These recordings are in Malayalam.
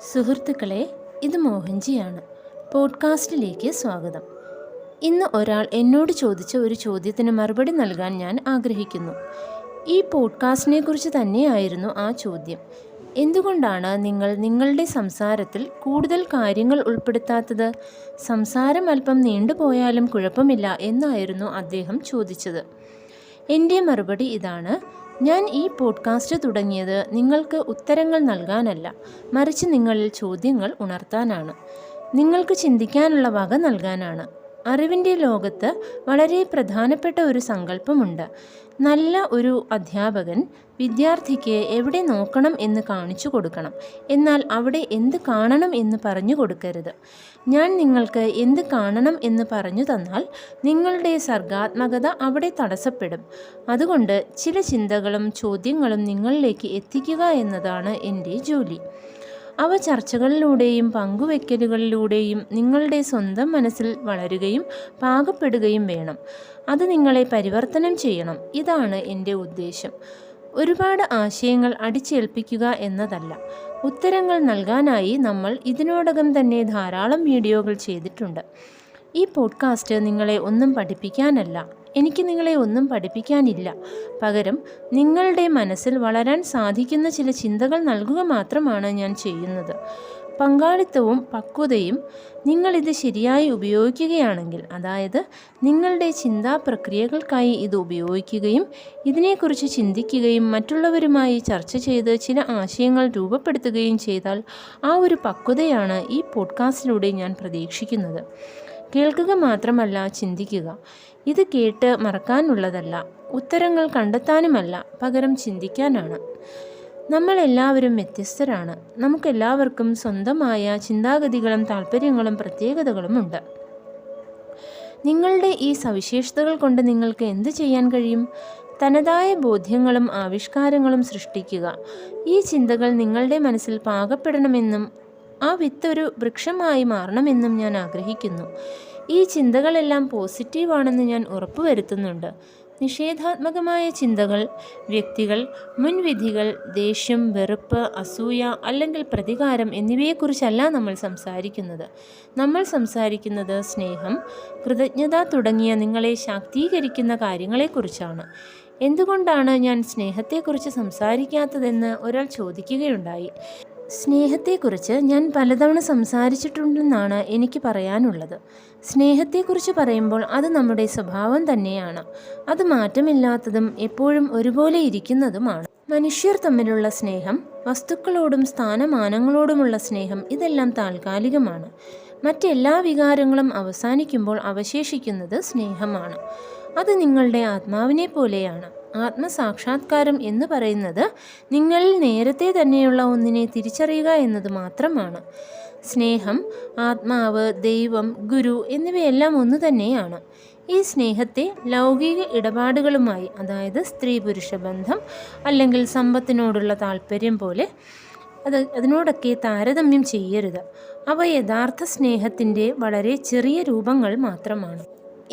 സുഹൃത്തുക്കളെ, ഇത് മോഹൻജിയാണ്. പോഡ്കാസ്റ്റിലേക്ക് സ്വാഗതം. ഇന്ന് ഒരാൾ എന്നോട് ചോദിച്ച ഒരു ചോദ്യത്തിന് മറുപടി നൽകാൻ ഞാൻ ആഗ്രഹിക്കുന്നു. ഈ പോഡ്കാസ്റ്റിനെ കുറിച്ച് തന്നെയായിരുന്നു ആ ചോദ്യം. എന്തുകൊണ്ടാണ് നിങ്ങൾ നിങ്ങളുടെ സംസാരത്തിൽ കൂടുതൽ കാര്യങ്ങൾ ഉൾപ്പെടുത്താത്തത്? സംസാരം അല്പം നീണ്ടുപോയാലും കുഴപ്പമില്ല എന്നായിരുന്നു അദ്ദേഹം ചോദിച്ചത്. എൻ്റെ മറുപടി ഇതാണ്: ഞാൻ ഈ പോഡ്കാസ്റ്റ് തുടങ്ങിയത് നിങ്ങൾക്ക് ഉത്തരങ്ങൾ നൽകാനല്ല, മറിച്ച് നിങ്ങളിൽ ചോദ്യങ്ങൾ ഉണർത്താനാണ്. നിങ്ങൾക്ക് ചിന്തിക്കാനുള്ള വക നൽകാനാണ്. അറിവിൻ്റെ ലോകത്ത് വളരെ പ്രധാനപ്പെട്ട ഒരു സങ്കല്പമുണ്ട്. നല്ല ഒരു അധ്യാപകൻ വിദ്യാർത്ഥിക്ക് എവിടെ നോക്കണം എന്ന് കാണിച്ചു കൊടുക്കണം, എന്നാൽ അവിടെ എന്ത് കാണണം എന്ന് പറഞ്ഞു കൊടുക്കരുത്. ഞാൻ നിങ്ങൾക്ക് എന്ത് കാണണം എന്ന് പറഞ്ഞു തന്നാൽ നിങ്ങളുടെ സർഗാത്മകത അവിടെ തടസ്സപ്പെടും. അതുകൊണ്ട് ചില ചിന്തകളും ചോദ്യങ്ങളും നിങ്ങളിലേക്ക് എത്തിക്കുക എന്നതാണ് എൻ്റെ ജോലി. അവ ചർച്ചകളിലൂടെയും പങ്കുവെക്കലുകളിലൂടെയും നിങ്ങളുടെ സ്വന്തം മനസ്സിൽ വളരുകയും പാകപ്പെടുകയും വേണം. അത് നിങ്ങളെ പരിവർത്തനം ചെയ്യണം. ഇതാണ് എൻ്റെ ഉദ്ദേശം. ഒരുപാട് ആശയങ്ങൾ അടിച്ചേൽപ്പിക്കുക എന്നതല്ല. ഉത്തരങ്ങൾ നൽകാനായി നമ്മൾ ഇതിനോടകം തന്നെ ധാരാളം വീഡിയോകൾ ചെയ്തിട്ടുണ്ട്. ഈ പോഡ്കാസ്റ്റ് നിങ്ങളെ ഒന്നും പഠിപ്പിക്കാനല്ല, എനിക്ക് നിങ്ങളെ ഒന്നും പഠിപ്പിക്കാനില്ല. പകരം നിങ്ങളുടെ മനസ്സിൽ വളരാൻ സാധിക്കുന്ന ചില ചിന്തകൾ നൽകുക മാത്രമാണ് ഞാൻ ചെയ്യുന്നത്. പങ്കാളിത്തവും പക്വതയും. നിങ്ങളിത് ശരിയായി ഉപയോഗിക്കുകയാണെങ്കിൽ, അതായത് നിങ്ങളുടെ ചിന്താ പ്രക്രിയകൾക്കായി ഇത് ഉപയോഗിക്കുകയും ഇതിനെക്കുറിച്ച് ചിന്തിക്കുകയും മറ്റുള്ളവരുമായി ചർച്ച ചെയ്ത് ചില ആശയങ്ങൾ രൂപപ്പെടുത്തുകയും ചെയ്താൽ, ആ ഒരു പക്വതയാണ് ഈ പോഡ്കാസ്റ്റിലൂടെ ഞാൻ പ്രതീക്ഷിക്കുന്നത്. കേൾക്കുക മാത്രമല്ല, ചിന്തിക്കുക. ഇത് കേട്ട് മറക്കാനുള്ളതല്ല, ഉത്തരങ്ങൾ കണ്ടെത്താനുമല്ല, പകരം ചിന്തിക്കാനാണ്. നമ്മൾ എല്ലാവരും വ്യത്യസ്തരാണ്. നമുക്കെല്ലാവർക്കും സ്വന്തമായ ചിന്താഗതികളും താല്പര്യങ്ങളും പ്രത്യേകതകളും ഉണ്ട്. നിങ്ങളുടെ ഈ സവിശേഷതകൾ കൊണ്ട് നിങ്ങൾക്ക് എന്ത് ചെയ്യാൻ കഴിയും? തനതായ ബോധ്യങ്ങളും ആവിഷ്കാരങ്ങളും സൃഷ്ടിക്കുക. ഈ ചിന്തകൾ നിങ്ങളുടെ മനസ്സിൽ പാകപ്പെടണമെന്നും ആ വിത്ത് ഒരു വൃക്ഷമായി മാറണമെന്നും ഞാൻ ആഗ്രഹിക്കുന്നു. ഈ ചിന്തകളെല്ലാം പോസിറ്റീവാണെന്ന് ഞാൻ ഉറപ്പുവരുത്തുന്നുണ്ട്. നിഷേധാത്മകമായ ചിന്തകൾ, വ്യക്തികൾ, മുൻവിധികൾ, ദേഷ്യം, വെറുപ്പ്, അസൂയ അല്ലെങ്കിൽ പ്രതികാരം എന്നിവയെക്കുറിച്ചല്ല നമ്മൾ സംസാരിക്കുന്നത്. നമ്മൾ സംസാരിക്കുന്നത് സ്നേഹം, കൃതജ്ഞത തുടങ്ങിയ നിങ്ങളെ ശാക്തീകരിക്കുന്ന കാര്യങ്ങളെക്കുറിച്ചാണ്. എന്തുകൊണ്ടാണ് ഞാൻ സ്നേഹത്തെക്കുറിച്ച് സംസാരിക്കാത്തതെന്ന് ഒരാൾ ചോദിക്കുകയുണ്ടായി. സ്നേഹത്തെക്കുറിച്ച് ഞാൻ പലതവണ സംസാരിച്ചിട്ടുണ്ടെന്നാണ് എനിക്ക് പറയാനുള്ളത്. സ്നേഹത്തെക്കുറിച്ച് പറയുമ്പോൾ അത് നമ്മുടെ സ്വഭാവം തന്നെയാണ്. അത് മാറ്റമില്ലാത്തതും എപ്പോഴും ഒരുപോലെ ഇരിക്കുന്നതുമാണ്. മനുഷ്യർ തമ്മിലുള്ള സ്നേഹം, വസ്തുക്കളോടും സ്ഥാനമാനങ്ങളോടുമുള്ള സ്നേഹം, ഇതെല്ലാം താൽക്കാലികമാണ്. മറ്റെല്ലാ വികാരങ്ങളും അവസാനിക്കുമ്പോൾ അവശേഷിക്കുന്നത് സ്നേഹമാണ്. അത് നിങ്ങളുടെ ആത്മാവിനെ പോലെയാണ്. ആത്മസാക്ഷാത്കാരം എന്ന് പറയുന്നത് നിങ്ങളിൽ നേരത്തെ തന്നെയുള്ള ഒന്നിനെ തിരിച്ചറിയുക എന്നത് മാത്രമാണ്. സ്നേഹം, ആത്മാവ്, ദൈവം, ഗുരു എന്നിവയെല്ലാം ഒന്നു തന്നെയാണ്. ഈ സ്നേഹത്തെ ലൗകിക ഇടപാടുകളുമായി, അതായത് സ്ത്രീ പുരുഷ ബന്ധം അല്ലെങ്കിൽ സമ്പത്തിനോടുള്ള താല്പര്യം പോലെ അതിനോടൊക്കെ താരതമ്യം ചെയ്യരുത്. അവ യഥാർത്ഥ സ്നേഹത്തിൻ്റെ വളരെ ചെറിയ രൂപങ്ങൾ മാത്രമാണ്.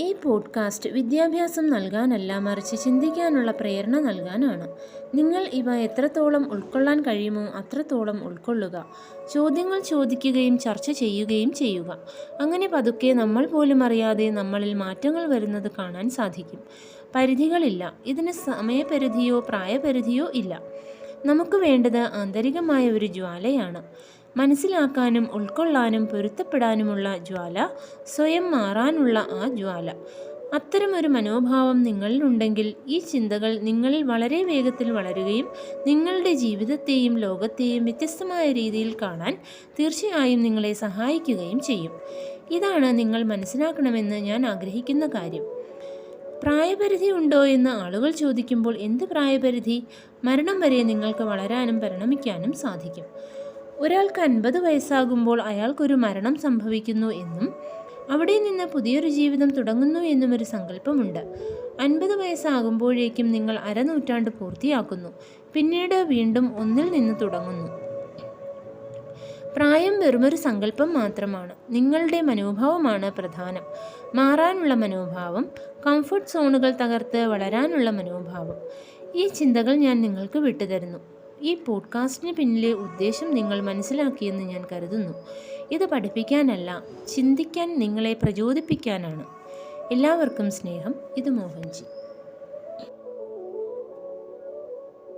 ഈ പോഡ്കാസ്റ്റ് വിദ്യാഭ്യാസം നൽകാനല്ല, മറിച്ച് ചിന്തിക്കാനുള്ള പ്രേരണ നൽകാനാണ്. നിങ്ങൾ ഇവ എത്രത്തോളം ഉൾക്കൊള്ളാൻ കഴിയുമോ അത്രത്തോളം ഉൾക്കൊള്ളുക. ചോദ്യങ്ങൾ ചോദിക്കുകയും ചർച്ച ചെയ്യുകയും ചെയ്യുക. അങ്ങനെ പതുക്കെ നമ്മൾ പോലും അറിയാതെ നമ്മളിൽ മാറ്റങ്ങൾ വരുന്നത് കാണാൻ സാധിക്കും. പരിധികളില്ല. ഇതിന് സമയപരിധിയോ പ്രായപരിധിയോ ഇല്ല. നമുക്ക് വേണ്ടത് ആന്തരികമായ ഒരു ജ്വാലയാണ്. മനസ്സിലാക്കാനും ഉൾക്കൊള്ളാനും പൊരുത്തപ്പെടാനുമുള്ള ജ്വാല, സ്വയം മാറാനുള്ള ആ ജ്വാല. അത്തരമൊരു മനോഭാവം നിങ്ങളിലുണ്ടെങ്കിൽ ഈ ചിന്തകൾ നിങ്ങളിൽ വളരെ വേഗത്തിൽ വളരുകയും നിങ്ങളുടെ ജീവിതത്തെയും ലോകത്തെയും വ്യത്യസ്തമായ രീതിയിൽ കാണാൻ തീർച്ചയായും നിങ്ങളെ സഹായിക്കുകയും ചെയ്യും. ഇതാണ് നിങ്ങൾ മനസ്സിലാക്കണമെന്ന് ഞാൻ ആഗ്രഹിക്കുന്ന കാര്യം. പ്രായപരിധി ഉണ്ടോ എന്ന് ആളുകൾ ചോദിക്കുമ്പോൾ, എന്ത് പ്രായപരിധി? മരണം വരെ നിങ്ങൾക്ക് വളരാനും പരിണമിക്കാനും സാധിക്കും. ഒരാൾക്ക് 50 വയസ്സാകുമ്പോൾ അയാൾക്കൊരു മരണം സംഭവിക്കുന്നു എന്നും അവിടെ നിന്ന് പുതിയൊരു ജീവിതം തുടങ്ങുന്നു എന്നും ഒരു സങ്കല്പമുണ്ട്. 50 വയസ്സാകുമ്പോഴേക്കും നിങ്ങൾ അരനൂറ്റാണ്ട് പൂർത്തിയാക്കുന്നു. പിന്നീട് വീണ്ടും ഒന്നിൽ നിന്ന് തുടങ്ങുന്നു. പ്രായം വെറുമൊരു സങ്കല്പം മാത്രമാണ്. നിങ്ങളുടെ മനോഭാവമാണ് പ്രധാനം. മാറാനുള്ള മനോഭാവം, കംഫർട്ട് സോണുകൾ തകർത്ത് വളരാനുള്ള മനോഭാവം. ഈ ചിന്തകൾ ഞാൻ നിങ്ങൾക്ക് വിട്ടുതരുന്നു. ഈ പോഡ്കാസ്റ്റിന് പിന്നിലെ ഉദ്ദേശം നിങ്ങൾ മനസ്സിലാക്കിയെന്ന് ഞാൻ കരുതുന്നു. ഇത് പഠിപ്പിക്കാനല്ല, ചിന്തിക്കാൻ നിങ്ങളെ പ്രചോദിപ്പിക്കാനാണ്. എല്ലാവർക്കും സ്നേഹം. ഇത് മോഹൻജി.